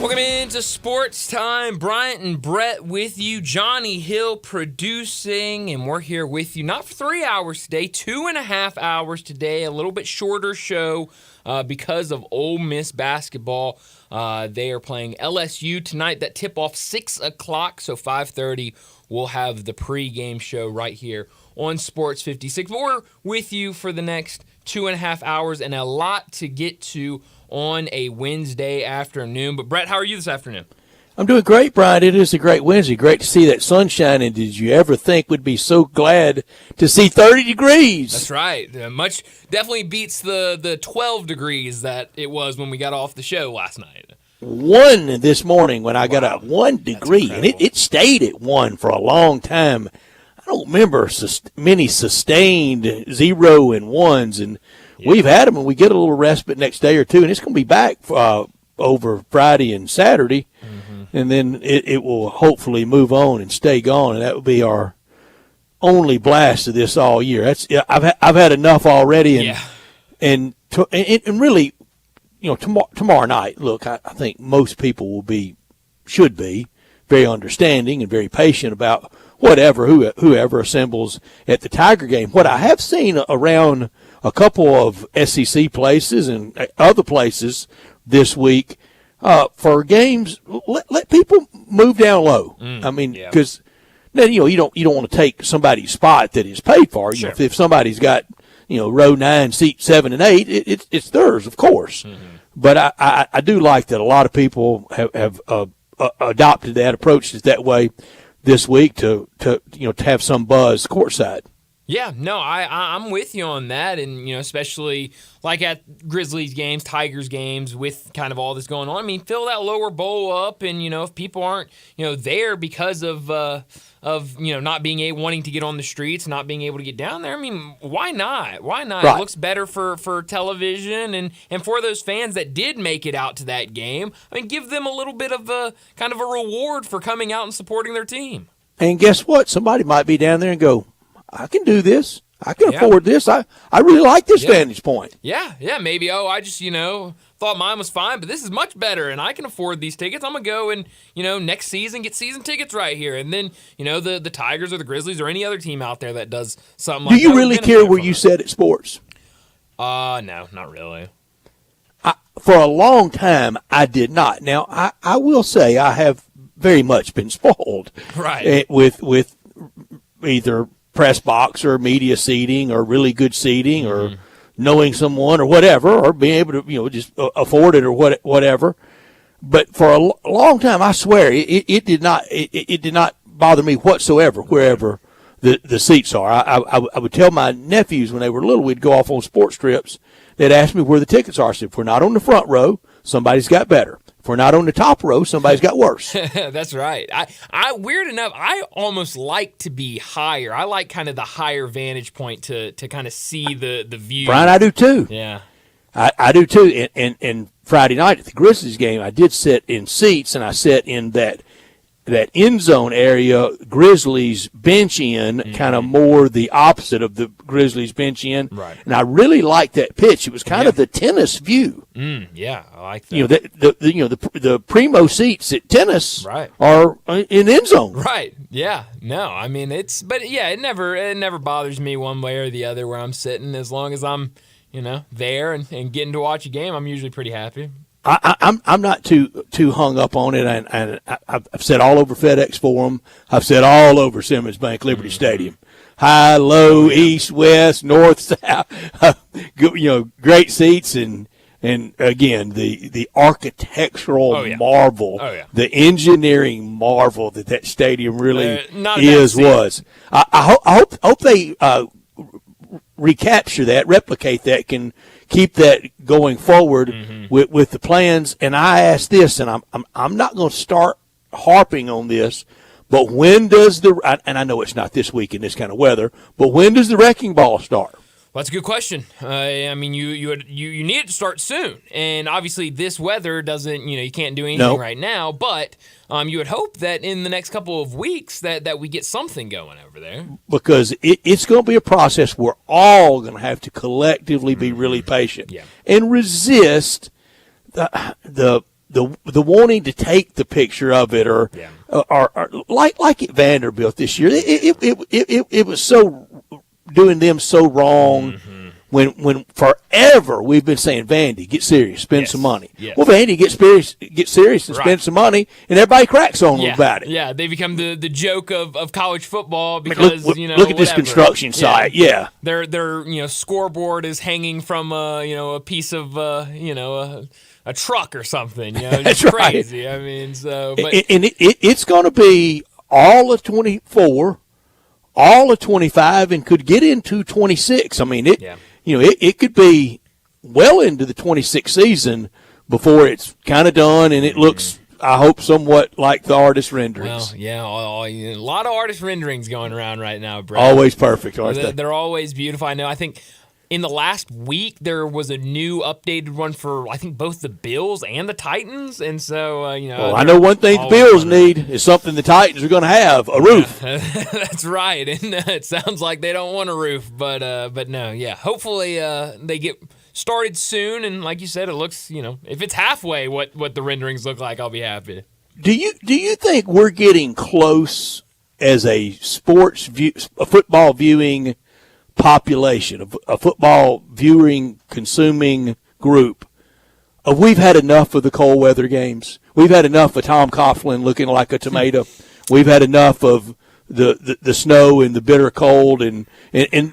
Welcome into Sports Time. Bryant and Brett with you. Johnny Hill producing, and we're here with you not for 3 hours today, 2.5 hours today, a little bit shorter show because of Ole Miss basketball. They are playing LSU tonight. That tip-off 6 o'clock, so 5:30 we'll have the pregame show right here on Sports 56. But we're with you for the next 2.5 hours and a lot to get to on a Wednesday afternoon. But, Brett, how are you this afternoon? I'm doing great, Brian. It is a great Wednesday. Great to see that sunshine. And did you ever think we'd be so glad to see 30 degrees? That's right. Much definitely beats the 12 degrees that it was when we got off the show last night. 1 this morning when I got up. 1 degree. And it stayed at 1 for a long time. I don't remember many sustained 0 and 1s. And we've had them, and we get a little respite next day or two. And it's going to be back over Friday and Saturday. And then it will hopefully move on and stay gone, and that will be our only blast of this all year. I've had enough already, and really, tomorrow night. Look, I think most people should be very understanding and very patient about whoever assembles at the Tiger game. What I have seen around a couple of SEC places and other places this week. For games, let people move down low. I mean, because you don't want to take somebody's spot that is paid for. Sure. If somebody's got row 9, seat 7 and 8, it's theirs, of course. But I do like that a lot of people have adopted that, approached it that way this week to have some buzz courtside. Yeah, no, I'm with you on that, and especially like at Grizzlies games, Tigers games, with kind of all this going on. I mean, fill that lower bowl up, and if people aren't there because of not being wanting to get on the streets, not being able to get down there. I mean, why not? Why not? Right. It looks better for television, and for those fans that did make it out to that game. I mean, give them a little bit of a kind of a reward for coming out and supporting their team. And guess what? Somebody might be down there and go, I can do this. I can afford this. I really like this vantage point. Yeah, maybe, I just, thought mine was fine, but this is much better, and I can afford these tickets. I'm going to go and, next season get season tickets right here. And then, the Tigers or the Grizzlies or any other team out there that does something like that. Do you really care where you sit at sports? No, not really. For a long time, I did not. Now, I will say I have very much been spoiled. Right. With either press box or media seating or really good seating or knowing someone or whatever, or being able to just afford it or whatever. But for a long time, I swear it did not bother me whatsoever wherever the seats are. I would tell my nephews when they were little, we'd go off on sports trips. They'd ask me where the tickets are. So if we're not on the front row, somebody's got better. If we're not on the top row, somebody's got worse. That's right. I weird enough, I almost like to be higher. I like kind of the higher vantage point to kind of see the view. Brian, I do too. Yeah. I do too. And Friday night at the Grizzlies game, I did sit in seats, and I sat in that end zone area, Grizzlies bench in, kind of more the opposite of the Grizzlies bench in. Right. And I really liked that pitch. It was kind of the tennis view. Yeah, I like that. The primo seats at tennis right. are in end zone. Right. Yeah. No, I mean it never bothers me one way or the other where I'm sitting, as long as I'm there and getting to watch a game. I'm usually pretty happy. I'm not too hung up on it, and I've said all over FedEx Forum. I've said all over Simmons Bank Liberty Stadium, high, low, east, west, north, south. Great seats, and again the architectural marvel, the engineering marvel that stadium really was. I hope they recapture that, replicate that, can keep that going forward with the plans. And I ask this, and I'm not going to start harping on this, but when does and I know it's not this week in this kind of weather, but when does the wrecking ball start? Well, that's a good question. I mean, you need it to start soon, and obviously this weather doesn't. You can't do anything right now. But you would hope that in the next couple of weeks that we get something going over there. Because it's going to be a process. We're all going to have to collectively be really patient and resist the the wanting to take the picture of it, or like at Vanderbilt this year, it was so doing them so wrong. Mm-hmm. When forever we've been saying, Vandy, get serious, spend some money. Yes. Well, Vandy, get serious and spend some money, and everybody cracks on them about it. Yeah, they become the joke of college football because, look at this construction site. Yeah. Their scoreboard is hanging from a piece of a truck or something. It's crazy. Right. I mean, so but it's going to be all of 24, all of 25, and could get into 26. I mean, it could be well into the 26th season before it's kind of done, and it looks, I hope, somewhat like the artist renderings. Well, yeah, a lot of artist renderings going around right now, Brett. Always perfect, aren't they? They're always beautiful. I know. I think in the last week there was a new updated one for, I think, both the Bills and the Titans, and so Well, I know one thing the Bills need is something the Titans are going to have: a roof. That's right, and it sounds like they don't want a roof, but no, yeah. Hopefully, they get started soon, and like you said, it looks, if it's halfway what the renderings look like, I'll be happy. Do you think we're getting close as a football viewing population, a football viewing, consuming group, we've had enough of the cold weather games? We've had enough of Tom Coughlin looking like a tomato. We've had enough of the snow and the bitter cold, and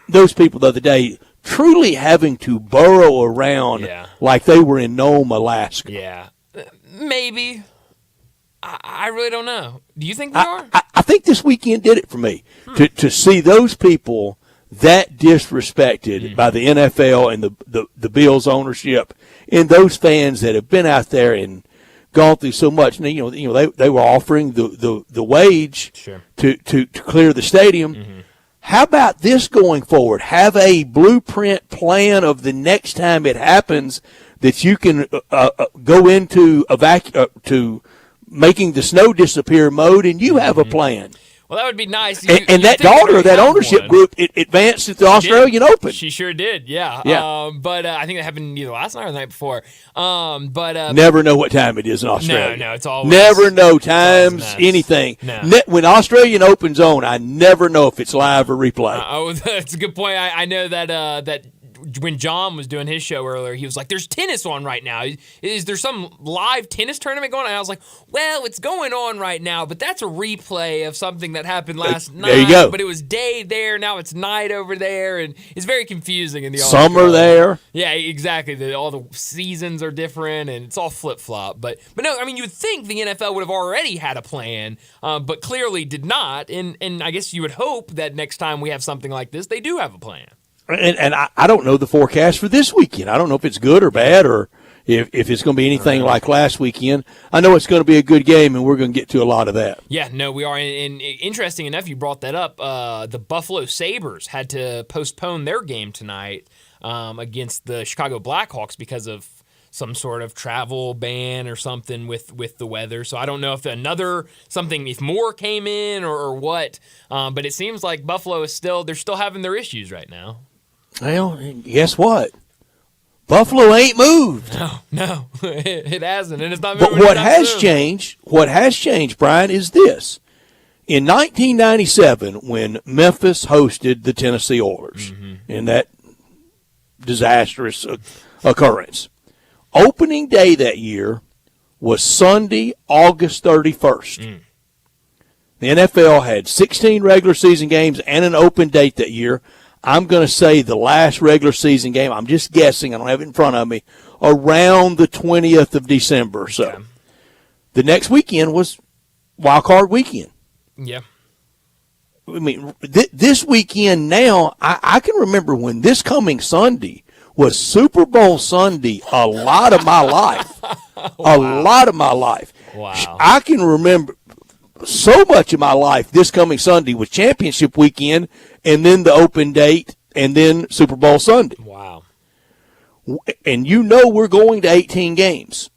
those people the other day truly having to burrow around like they were in Nome, Alaska. Yeah, maybe. I really don't know. Do you think we are? I think this weekend did it for me. To see those people that disrespected by the NFL and the Bills ownership, and those fans that have been out there and gone through so much. And, they were offering the wage to clear the stadium. Mm-hmm. How about this going forward? Have a blueprint plan of the next time it happens that you can go into to making the snow disappear mode, and you have a plan. Well, that would be nice. And that daughter of that ownership group advanced to the Australian Open. She sure did, yeah. But I think that happened either last night or the night before. Never know what time it is in Australia. No, it's always. Never know times, anything. No. When Australian Open's on, I never know if it's live or replay. That's a good point. I know that when John was doing his show earlier, he was like, there's tennis on right now. Is there some live tennis tournament going on? And I was like, well, it's going on right now, but that's a replay of something that happened last night. There you go. But it was day there, now it's night over there, and it's very confusing in the summer there. Yeah, exactly. All the seasons are different, and it's all flip-flop. But no, I mean, you would think the NFL would have already had a plan, but clearly did not. And I guess you would hope that next time we have something like this, they do have a plan. And I don't know the forecast for this weekend. I don't know if it's good or bad, or if it's going to be anything like last weekend. I know it's going to be a good game, and we're going to get to a lot of that. Yeah, no, we are. And interesting enough, you brought that up. The Buffalo Sabres had to postpone their game tonight against the Chicago Blackhawks because of some sort of travel ban or something with the weather. So I don't know if if more came in or what. But it seems like Buffalo they're still having their issues right now. Well, guess what? Buffalo ain't moved. No, it hasn't, and it's not moving. But what has changed, Brian, is this. In 1997, when Memphis hosted the Tennessee Oilers in that disastrous occurrence, opening day that year was Sunday, August 31st. The NFL had 16 regular season games and an open date that year. I'm going to say the last regular season game, I'm just guessing, I don't have it in front of me, around the 20th of December or so. Okay. The next weekend was Wild Card Weekend. Yeah. I mean, this weekend now, I can remember when this coming Sunday was Super Bowl Sunday a lot of my life. Wow. A lot of my life. Wow. I can remember so much of my life this coming Sunday was championship weekend and then the open date and then Super Bowl Sunday. Wow. And we're going to 18 games.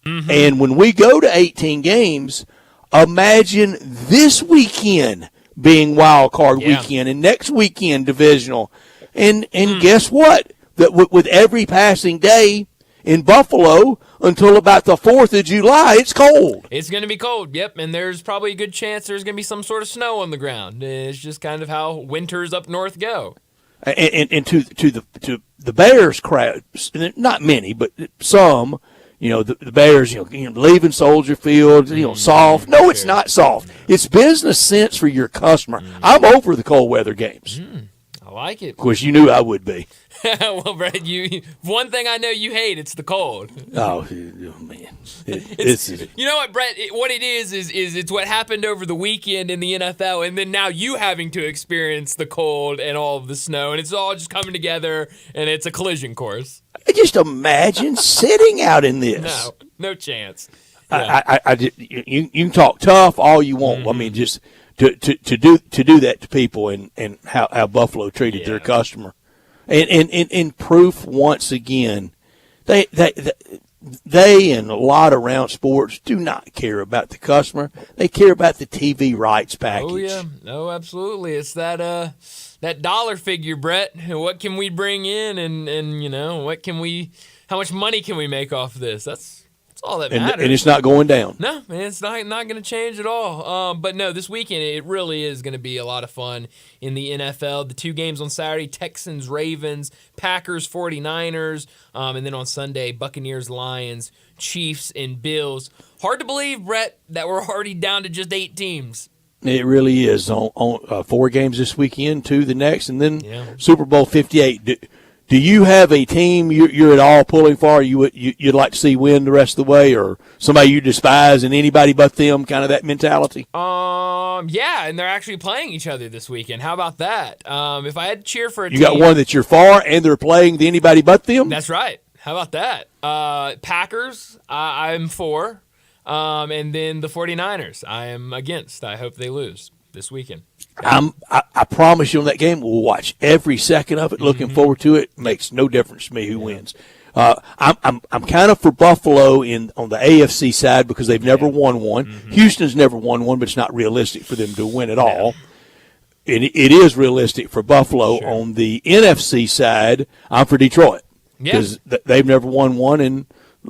Mm-hmm. And when we go to 18 games, imagine this weekend being wild card weekend and next weekend divisional. And guess what? That with every passing day in Buffalo, until about the 4th of July. It's cold. It's going to be cold, yep, and there's probably a good chance there's going to be some sort of snow on the ground. It's just kind of how winters up north go. And to the Bears crowd, not many, but some, the Bears, leaving Soldier Field, soft. No, it's not soft. It's business sense for your customer. I'm over the cold weather games. I like it. Of course, you knew I would be. Well, Brett, one thing I know you hate, it's the cold. Oh man. You know what, Brett? What it is it's what happened over the weekend in the NFL, and then now you having to experience the cold and all of the snow, and it's all just coming together, and it's a collision course. Just imagine sitting out in this. No chance. Yeah. You can talk tough all you want. I mean, just to do that to people and how Buffalo treated their customer. And proof once again, they and a lot around sports do not care about the customer. They care about the TV rights package. Oh yeah, no, absolutely. It's that dollar figure, Brett. What can we bring in, and how much money can we make off of this? That's all that matters. And it's not going down. No, man, it's not going to change at all. But no, this weekend it really is going to be a lot of fun in the NFL. The 2 games on Saturday, Texans, Ravens, Packers, 49ers, and then on Sunday, Buccaneers, Lions, Chiefs, and Bills. Hard to believe, Brett, that we're already down to just 8 teams. It really is. On 4 games this weekend, 2 the next, and then Super Bowl 58. Do you have a team you're at all pulling for? You'd like to see win the rest of the way, or somebody you despise and anybody but them, kind of that mentality? Yeah, and they're actually playing each other this weekend. How about that? If I had to cheer for a team, you got one that you're for, and they're playing the anybody but them. That's right. How about that? Packers, I'm for, and then the 49ers, I am against. I hope they lose this weekend. I promise you on that game, we'll watch every second of it. Looking forward to it. Makes no difference to me who wins. I'm kind of for Buffalo on the AFC side because they've never won one. Houston's never won one, but it's not realistic for them to win at all. And it is realistic for Buffalo. On the NFC side, I'm for Detroit because they've never won one and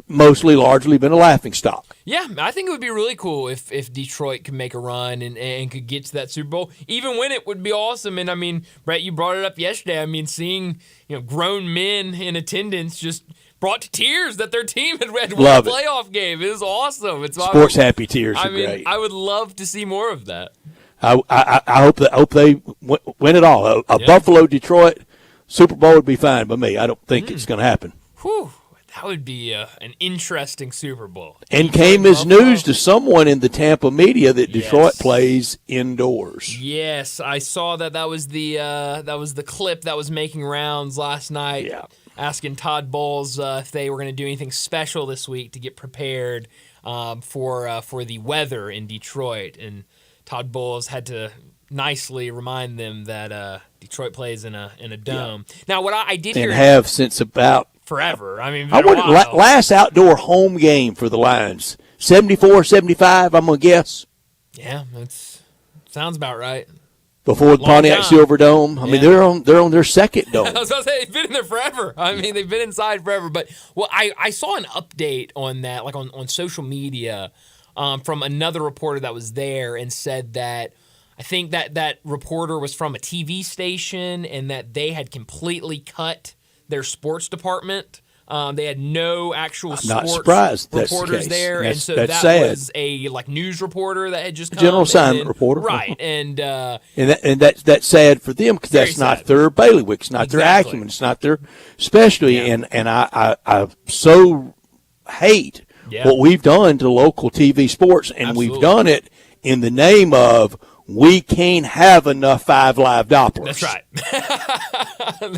largely been a laughingstock. Yeah, I think it would be really cool if Detroit could make a run and could get to that Super Bowl. Even win it would be awesome. And I mean, Brett, you brought it up yesterday. I mean, seeing grown men in attendance just brought to tears that their team had won a playoff game. It was awesome. It's sports happy tears. I mean, great. I would love to see more of that. I hope they win it all. Buffalo Detroit Super Bowl would be fine by me. I don't think it's going to happen. Whew. That would be an interesting Super Bowl. And came as news to someone in the Tampa media that Detroit plays indoors. Yes, I saw that. That was the clip that was making rounds last night. Yeah. Asking Todd Bowles if they were going to do anything special this week to get prepared for the weather in Detroit, and Todd Bowles had to nicely remind them that Detroit plays in a dome. Yeah. Now, what I did hear, and have since about forever. I mean, last outdoor home game for the Lions, 74, 75, I'm going to guess. Yeah, that sounds about right. Before the Pontiac Silverdome. I mean, they're on their second dome. I was about to say, they've been in there forever. I mean, they've been inside forever. But, I saw an update on that, like on social media, from another reporter that was there and said that I think that reporter was from a TV station and that they had completely cut their sports department. They had no actual sports reporters there, and so that sad. Was a news reporter that had just come. General assignment reporter, right? And that's sad for them because that's not their bailiwick, it's not their acumen, it's not their specialty, and I so hate what we've done to local TV sports, and we've done it in the name of we can't have enough 5 Live Dopplers. That's right.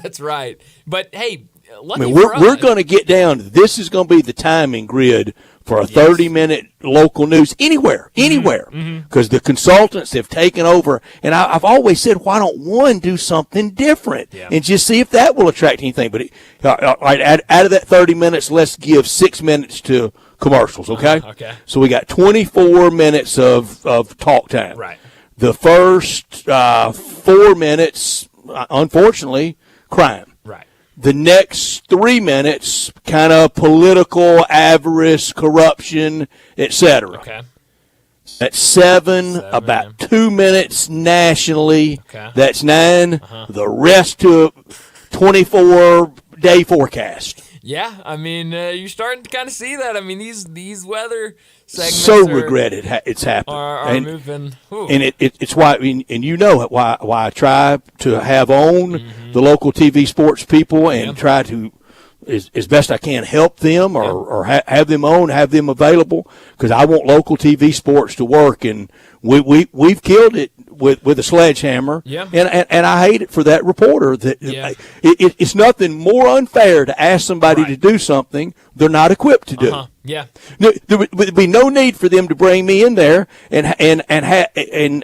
That's right. But hey. We're going to get down. This is going to be the timing grid for a 30-minute local news anywhere, because the consultants have taken over. And I've always said, why don't one do something different and just see if that will attract anything? But out of that 30 minutes, let's give 6 minutes to commercials. Okay. Okay. So we got 24 minutes of talk time. Right. The first 4 minutes, unfortunately, crime. Right. The next 3 minutes, kind of political avarice, corruption, etc. Okay. That's seven about 2 minutes nationally. Okay. That's 9. The rest to 24-day forecast. Yeah, I mean, you're starting to kind of see that. I mean, these weather segments So regretted it's happened. Are moving. Ooh. And it's why, and you know why I try to have on the local TV sports people and try to, as best I can, help them or have them on, have them available, because I want local TV sports to work, and we've killed it with a sledgehammer. Yeah. And I hate it for that reporter. It's nothing more unfair to ask somebody to do something they're not equipped to do. Yeah. There would be no need for them to bring me in there and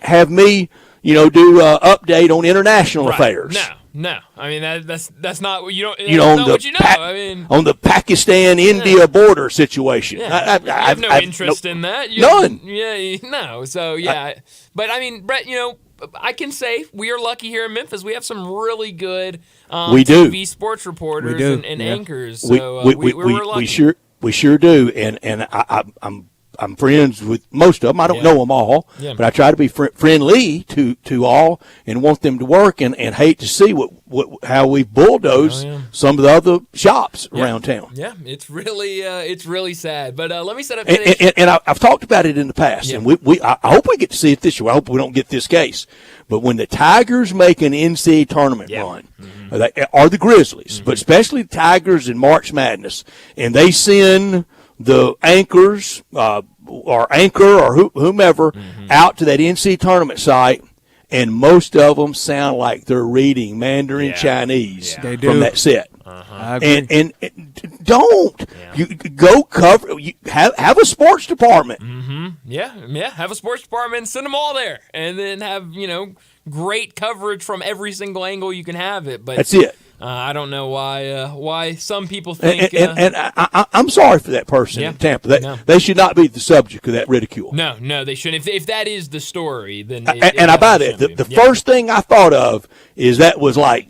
have me, do update on international affairs. No. I mean that's not what you don't. I mean, on the Pakistan-India border situation. Yeah. I have no interest in that. None. No. So yeah, but I mean, Brett, I can say we are lucky here in Memphis. We have some really good TV sports reporters and anchors. So we're lucky. We sure do, and I'm friends with most of them. I don't know them all, but I try to be friendly to all and want them to work, and hate to see how we've bulldozed some of the other shops around town. Yeah, it's really sad. But let me set up today's and I've talked about it in the past, and I hope we get to see it this year. I hope we don't get this case. But when the Tigers make an NCAA tournament run, or the Grizzlies, but especially the Tigers in March Madness, and they send the anchors or anchor or whomever out to that NC tournament site, and most of them sound like they're reading Mandarin Chinese from that set. And don't you go cover? You have a sports department. Have a sports department. Send them all there, and then have great coverage from every single angle you can have it. But that's it. I don't know why some people think. And I'm sorry for that person in Tampa. They should not be the subject of that ridicule. No, they shouldn't. If that is the story, then I buy that. The first thing I thought of is that was like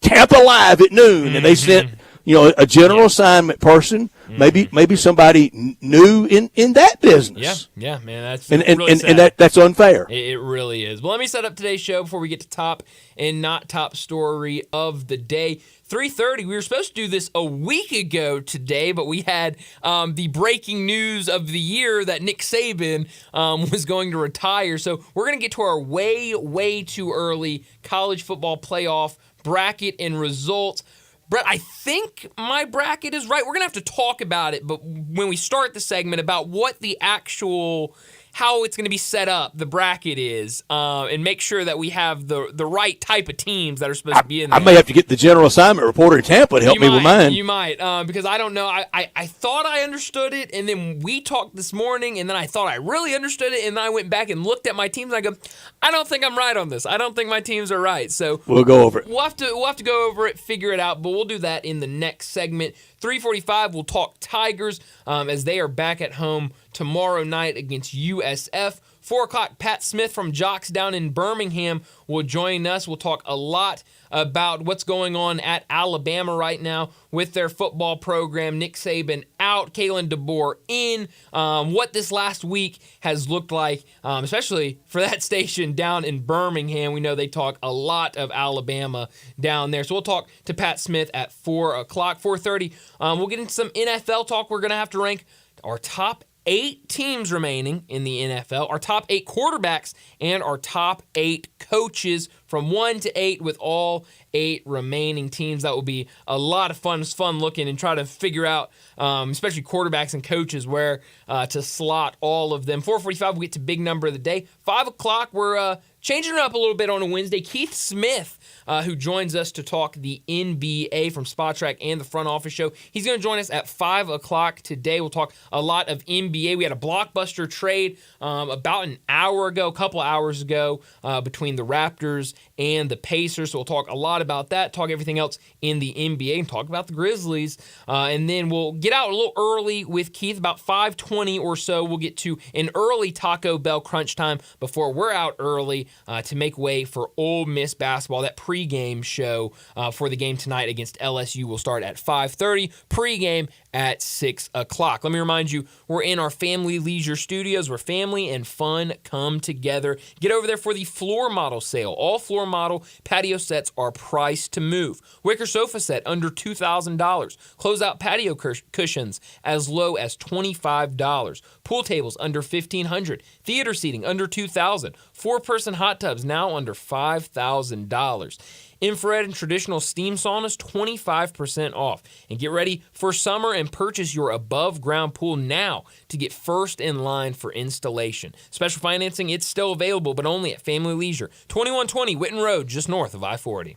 Tampa Live at noon, and they sent a general assignment person, maybe somebody new in that business. Yeah, man, that's really sad. And that's unfair. It really is. Well, let me set up today's show before we get to top and not top story of the day. 3:30. We were supposed to do this a week ago today, but we had the breaking news of the year that Nick Saban was going to retire. So we're going to get to our way too early college football playoff bracket and results. Brett, I think my bracket is right. We're going to have to talk about it, but when we start the segment about what the actual, how it's going to be set up, the bracket is, and make sure that we have the right type of teams that are supposed to be in there. I may have to get the general assignment reporter in Tampa to help me with mine. You might, because I don't know. I thought I understood it, and then we talked this morning, and then I thought I really understood it, and then I went back and looked at my teams, and I go, I don't think I'm right on this. I don't think my teams are right. So we'll go over it. We'll have to go over it, figure it out, but we'll do that in the next segment. 3:45, we'll talk Tigers as they are back at home tomorrow night against USF. 4 o'clock, Pat Smith from Jocks down in Birmingham will join us. We'll talk a lot about what's going on at Alabama right now with their football program. Nick Saban out, Kalen DeBoer in, what this last week has looked like, especially for that station down in Birmingham. We know they talk a lot of Alabama down there. So we'll talk to Pat Smith at 4 o'clock. 4:30, we'll get into some NFL talk. We're going to have to rank our top 8 teams remaining in the NFL, our top 8 quarterbacks, and our top 8 coaches from 1 to 8 with all 8 remaining teams. That will be a lot of fun looking and try to figure out, especially quarterbacks and coaches, where to slot all of them. 4:45, we get to big number of the day. 5 o'clock, we're changing it up a little bit on a Wednesday. Keith Smith, who joins us to talk the NBA from Spot Track and the Front Office Show. He's going to join us at 5 o'clock today. We'll talk a lot of NBA. We had a blockbuster trade about an hour ago, a couple of hours ago, between the Raptors and the Pacers. So we'll talk a lot about that, talk everything else in the NBA, and talk about the Grizzlies. And then we'll get out a little early with Keith, about 5:20 or so. We'll get to an early Taco Bell crunch time before we're out early to make way for Ole Miss basketball. That pregame show for the game tonight against LSU will start at 5:30. Pregame at 6 o'clock. Let me remind you, we're in our Family Leisure Studios where family and fun come together. Get over there for the floor model sale. All floor model patio sets are priced to move. Wicker sofa set under $2,000. Closeout patio cushions as low as $25. Pool tables under $1,500. Theater seating under $2,000. Four-person hot tubs now under $5,000. Infrared and traditional steam saunas, 25% off. And get ready for summer and purchase your above-ground pool now to get first in line for installation. Special financing, it's still available, but only at Family Leisure. 2120 Whitten Road, just north of I-40.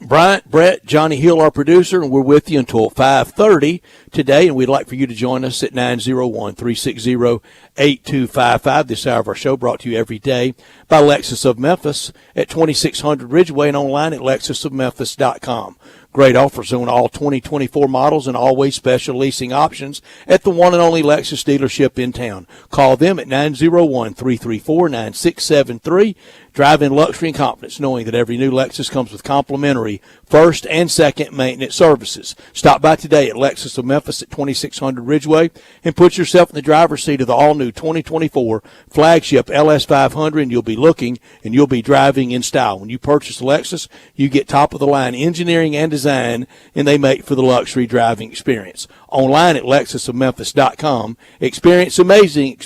Bryant, Brett, Johnny Hill, our producer, and we're with you until 5:30 today, and we'd like for you to join us at 901-360-8255. This hour of our show brought to you every day by Lexus of Memphis at 2600 Ridgeway and online at lexusofmemphis.com. Great offers on all 2024 models and always special leasing options at the one and only Lexus dealership in town. Call them at 901-334-9673. Drive in luxury and confidence knowing that every new Lexus comes with complimentary first and second maintenance services. Stop by today at Lexus of Memphis at 2600 Ridgeway and put yourself in the driver's seat of the all-new 2024 flagship LS500, and you'll be looking and you'll be driving in style. When you purchase a Lexus, you get top-of-the-line engineering and design, and they make for the luxury driving experience. Online at lexusofmemphis.com. Experience amazing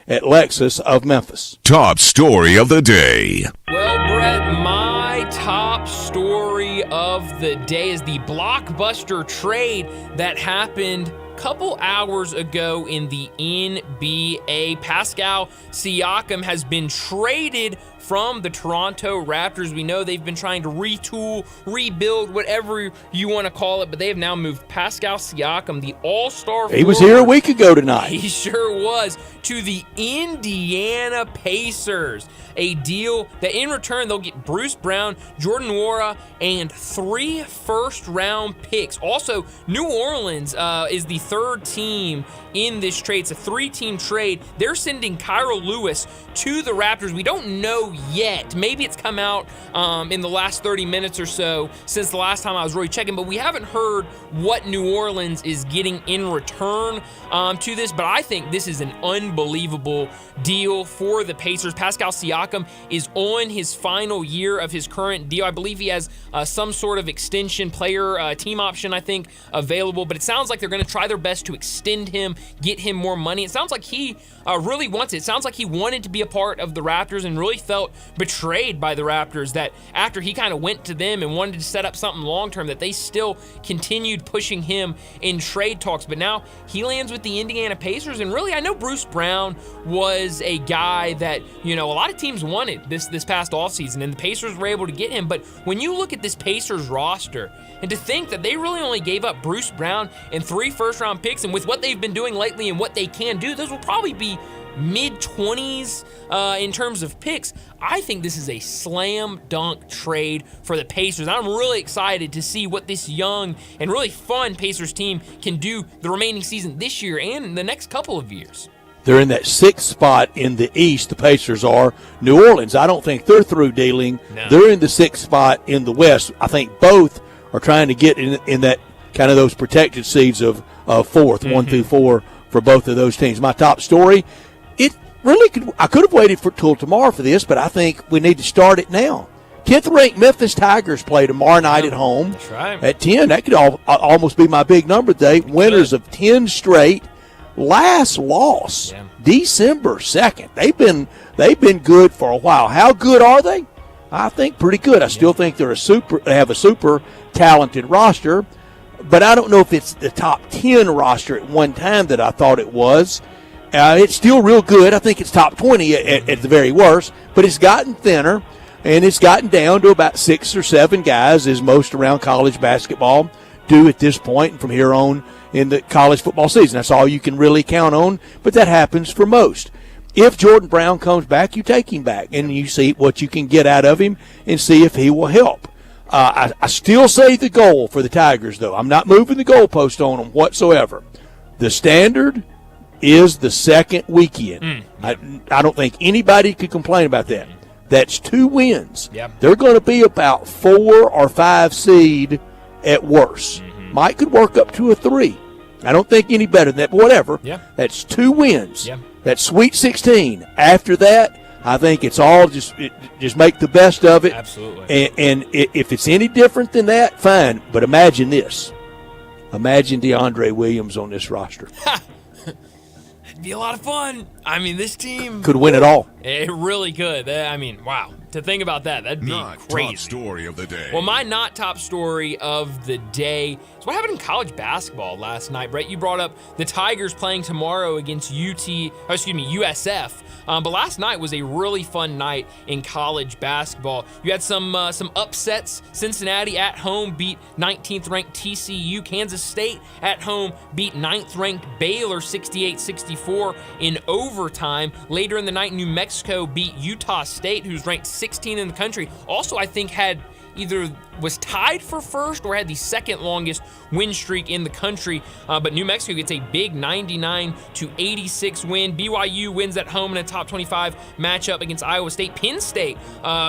at Lexus of Memphis. Top story of the day. Well, Brett, my top story of the day is the blockbuster trade that happened a couple hours ago in the NBA. Pascal Siakam has been traded from the Toronto Raptors. We know they've been trying to retool, rebuild, whatever you want to call it, but they have now moved Pascal Siakam, the all-star He was here a week ago tonight. He sure was, to the Indiana Pacers. A deal that in return they'll get Bruce Brown, Jordan Nwora, and 3 first-round picks. Also, New Orleans is the third team in this trade. It's a 3-team trade. They're sending Kira Lewis to the Raptors. We don't know yet. Maybe it's come out in the last 30 minutes or so since the last time I was really checking, but we haven't heard what New Orleans is getting in return to this, but I think this is an unbelievable deal for the Pacers. Pascal Siakam is on his final year of his current deal. I believe he has some sort of extension player team option, I think, available, but it sounds like they're going to try their best to extend him, get him more money. It sounds like he really wants it. It sounds like he wanted to be a part of the Raptors and really felt betrayed by the Raptors, that after he kind of went to them and wanted to set up something long-term, that they still continued pushing him in trade talks. But now he lands with the Indiana Pacers, and really, I know Bruce Brown was a guy that, a lot of teams wanted this past offseason, and the Pacers were able to get him. But when you look at this Pacers roster, and to think that they really only gave up Bruce Brown and 3 first-round picks, and with what they've been doing lately and what they can do, those will probably be mid-20s in terms of picks. I think this is a slam dunk trade for the Pacers. I'm really excited to see what this young and really fun Pacers team can do the remaining season this year and in the next couple of years. They're in that 6th spot in the East, the Pacers are. New Orleans, I don't think they're through dealing. No. They're in the 6th spot in the West. I think both are trying to get in that kind of those protected seeds of 4th, 1 through 4 for both of those teams. My top story, I could have waited till tomorrow for this, but I think we need to start it now. 10th ranked Memphis Tigers play tomorrow night at home. That's right. At 10. That could almost be my big number today. Winners of 10 straight. Last loss, December 2nd. They've been good for a while. How good are they? I think pretty good. I still think they have a super talented roster, but I don't know if it's the top 10 roster at one time that I thought it was. It's still real good. I think it's top 20 at the very worst, but it's gotten thinner, and it's gotten down to about 6 or 7 guys, as most around college basketball do at this point and from here on in the college football season. That's all you can really count on, but that happens for most. If Jordan Brown comes back, you take him back, and you see what you can get out of him and see if he will help. I still say the goal for the Tigers, though. I'm not moving the goalpost on them whatsoever. The standard is the second weekend. I don't think anybody could complain about that. that's 2 wins. Yeah. They're going to be about 4 or 5 seed at worst. Mike could work up to a 3. I don't think any better than that, but whatever. Yeah. That's 2 wins. Yeah. That's Sweet 16. After that, I think it's all just make the best of it. Absolutely. And if it's any different than that, fine. But imagine this. Imagine DeAndre Williams on this roster. It'd be a lot of fun. I mean, this team Could win it all. It really could. I mean, wow. To think about that, that'd be Not crazy. top story of the day. Well, my not top story of the day is what happened in college basketball last night. Brett, you brought up the Tigers playing tomorrow against USF. But last night was a really fun night in college basketball. You had some upsets. Cincinnati at home beat 19th ranked TCU. Kansas State at home beat 9th ranked Baylor 68-64 in overtime. Later in the night, New Mexico beat Utah State, who's ranked 16 in the country. Also, I think either was tied for first or had the second longest win streak in the country. But New Mexico gets a big 99-86 win. BYU wins at home in a top 25 matchup against Iowa State. Penn State,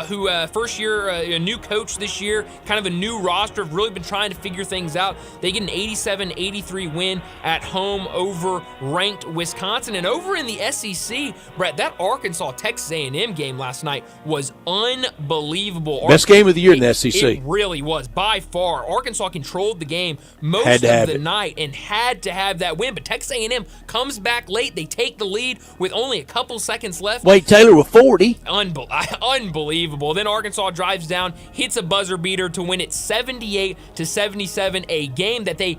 who first year, a new coach this year, kind of a new roster, have really been trying to figure things out. They get an 87-83 win at home over ranked Wisconsin. And over in the SEC, Brett, that Arkansas-Texas A&M game last night was unbelievable. Best game of the year in the SEC. It really was, by far. Arkansas controlled the game most of the night and had to have that win. But Texas A&M comes back late. They take the lead with only a couple seconds left. Wade Taylor with 40. Unbelievable. Then Arkansas drives down, hits a buzzer beater to win it 78-77, a game that they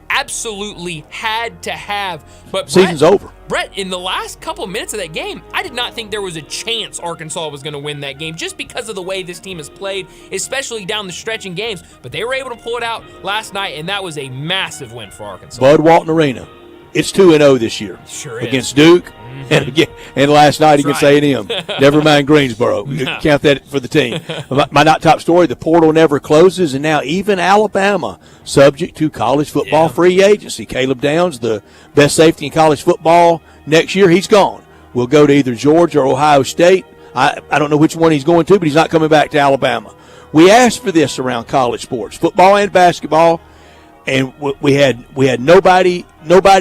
absolutely had to have. But Season's over. Brett, in the last couple minutes of that game, I did not think there was a chance Arkansas was going to win that game just because of the way this team has played, especially down the stretch in games. But they were able to pull it out last night, and that was a massive win for Arkansas. Bud Walton Arena. It's 2-0 this year. Sure is. Against Duke and last night against right. A&M. Never mind Greensboro. No. Count that for the team. My not top story, the portal never closes, and now even Alabama, subject to college football free agency. Caleb Downs, the best safety in college football next year, he's gone. We'll go to either Georgia or Ohio State. I don't know which one he's going to, but he's not coming back to Alabama. We asked for this around college sports, football and basketball, and we had nobody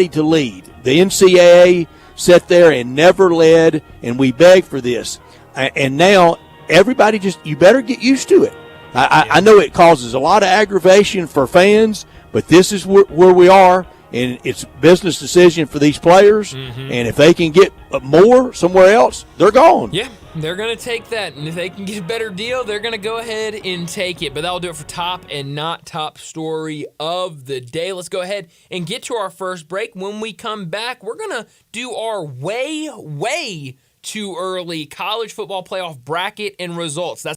to lead. The NCAA sat there and never led, and we begged for this. And now everybody you better get used to it. I know it causes a lot of aggravation for fans, but this is where we are, and it's a business decision for these players. And if they can get more somewhere else, they're gone. Yeah, they're going to take that. And if they can get a better deal, they're going to go ahead and take it. But that'll do it for top and not top story of the day. Let's go ahead and get to our first break. When we come back, we're going to do our way too early college football playoff bracket and results. That's